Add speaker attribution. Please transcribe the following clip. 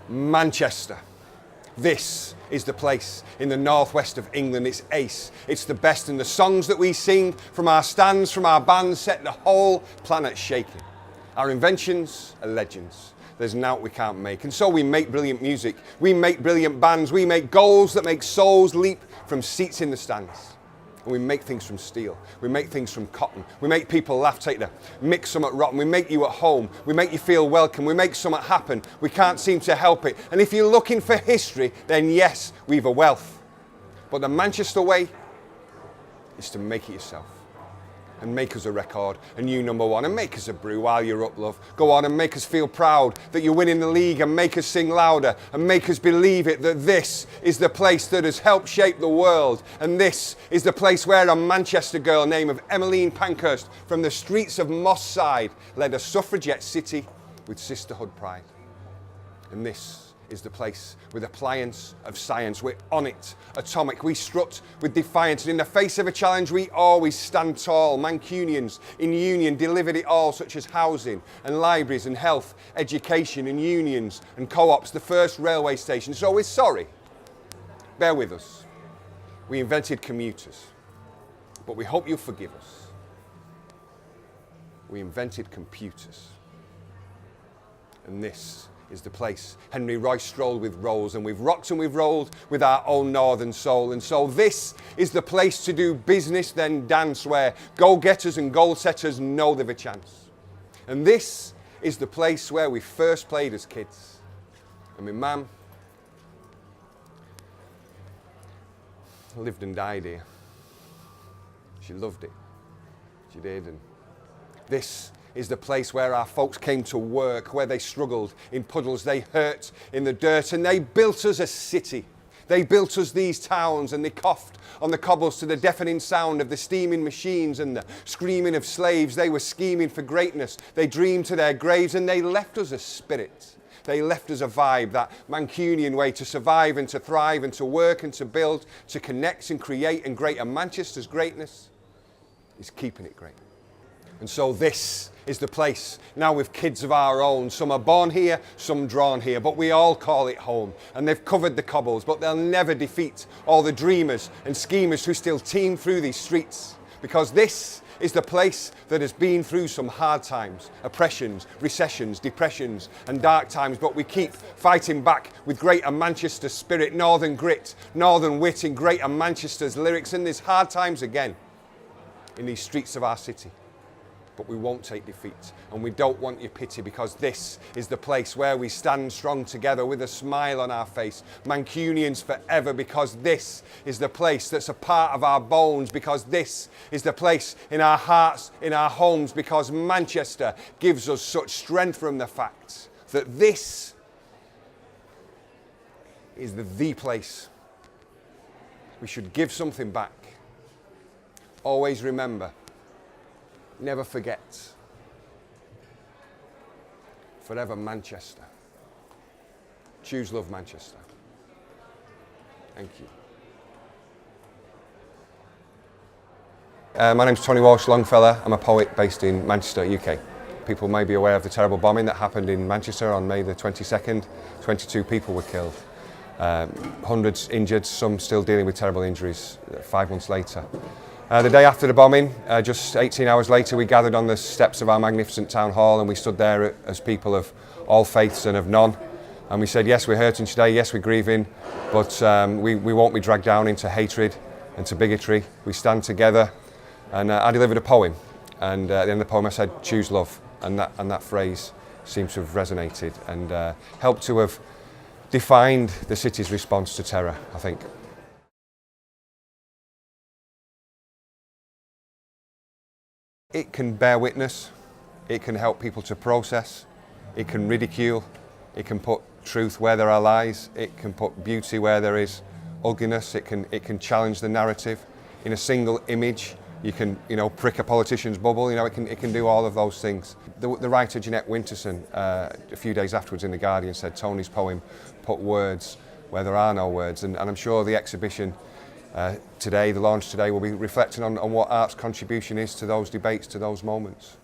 Speaker 1: Manchester. This is the place in the northwest of England. It's ace. It's the best, and the songs that we sing from our stands, from our bands, set the whole planet shaking. Our inventions are legends. There's naught we can't make. And so we make brilliant music. We make brilliant bands. We make goals that make souls leap from seats in the stands. And we make things from steel. We make things from cotton. We make people laugh, take the mix something rotten. We make you at home. We make you feel welcome. We make something happen. We can't seem to help it. And if you're looking for history, then yes, we've a wealth. But the Manchester way is to make it yourself. And make us a record, a new number one, and make us a brew while you're up, love. Go on and make us feel proud that you're winning the league, and make us sing louder, and make us believe it, that this is the place that has helped shape the world, and this is the place where a Manchester girl named of Emmeline Pankhurst from the streets of Moss Side led a suffragette city with sisterhood pride. And this is the place with appliance of science. We're on it, atomic. We strut with defiance, and in the face of a challenge we always stand tall. Mancunians in union delivered it all, such as housing and libraries and health, education and unions and co-ops, the first railway station. So we're sorry, bear with us. We invented commuters, but we hope you'll forgive us. We invented computers. And this is the place Henry Royce strolled with Rolls, and we've rocked and we've rolled with our own northern soul. And so this is the place to do business then dance, where go-getters and goal-setters know they've a chance. And this is the place where we first played as kids. And my mum lived and died here. She loved it. She did. And this is the place where our folks came to work, where they struggled in puddles, they hurt in the dirt, and they built us a city. They built us these towns, and they coughed on the cobbles to the deafening sound of the steaming machines and the screaming of slaves. They were scheming for greatness. They dreamed to their graves, and they left us a spirit. They left us a vibe, that Mancunian way to survive and to thrive and to work and to build, to connect and create. And Greater Manchester's greatness is keeping it great. And so this is the place, now with kids of our own. Some are born here, some drawn here, but we all call it home. And they've covered the cobbles, but they'll never defeat all the dreamers and schemers who still teem through these streets. Because this is the place that has been through some hard times, oppressions, recessions, depressions and dark times, but we keep fighting back with Greater Manchester spirit, northern grit, northern wit in Greater Manchester's lyrics. And there's hard times again in these streets of our city. But we won't take defeat, and we don't want your pity, because this is the place where we stand strong together with a smile on our face, Mancunians forever, because this is the place that's a part of our bones, because this is the place in our hearts, in our homes, because Manchester gives us such strength from the fact that this is the place. We should give something back. Always remember, never forget. Forever Manchester. Choose love, Manchester. Thank you. My name's Tony Walsh, Longfella. I'm a poet based in Manchester, UK. People may be aware of the terrible bombing that happened in Manchester on May the 22nd. 22 people were killed. Hundreds injured, some still dealing with terrible injuries 5 months later. The day after the bombing, just 18 hours later, we gathered on the steps of our magnificent town hall, and we stood there as people of all faiths and of none. And we said, yes, we're hurting today, yes, we're grieving, but we won't be dragged down into hatred and to bigotry. We stand together. And I delivered a poem, and at the end of the poem I said, choose love. And that phrase seems to have resonated and helped to have defined the city's response to terror, I think. It can bear witness, it can help people to process, it can ridicule, it can put truth where there are lies, it can put beauty where there is ugliness, it can challenge the narrative. In a single image, you can, prick a politician's bubble, it can do all of those things. The writer Jeanette Winterson, a few days afterwards in The Guardian, said Tony's poem put words where there are no words, and I'm sure the exhibition today, the launch today, will be reflecting on what art's contribution is to those debates, to those moments.